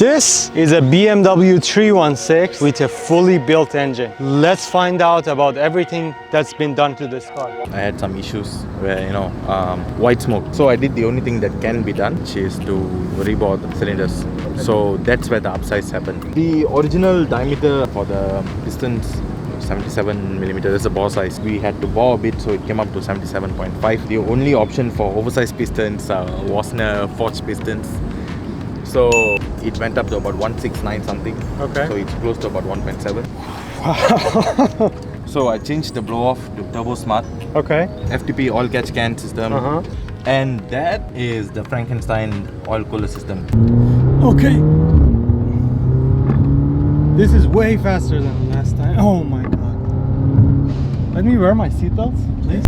This is a BMW 316 with a fully built engine. Let's find out about everything that's been done to this car. I had some issues where, white smoke. So I did the only thing that can be done, which is to rebore the cylinders. So that's where the upsize happened. The original diameter for the pistons, 77mm, is a bore size. We had to bore a bit, so it came up to 77.5. The only option for oversized pistons was forged pistons. So it went up to about 169 something. Okay. So it's close to about 1.7. So I changed the blow off to Turbo Smart. Okay. FTP oil catch can system. And that is the Frankenstein oil cooler system. Okay. This is way faster than last time. Oh my god. Let me wear my seatbelts, please.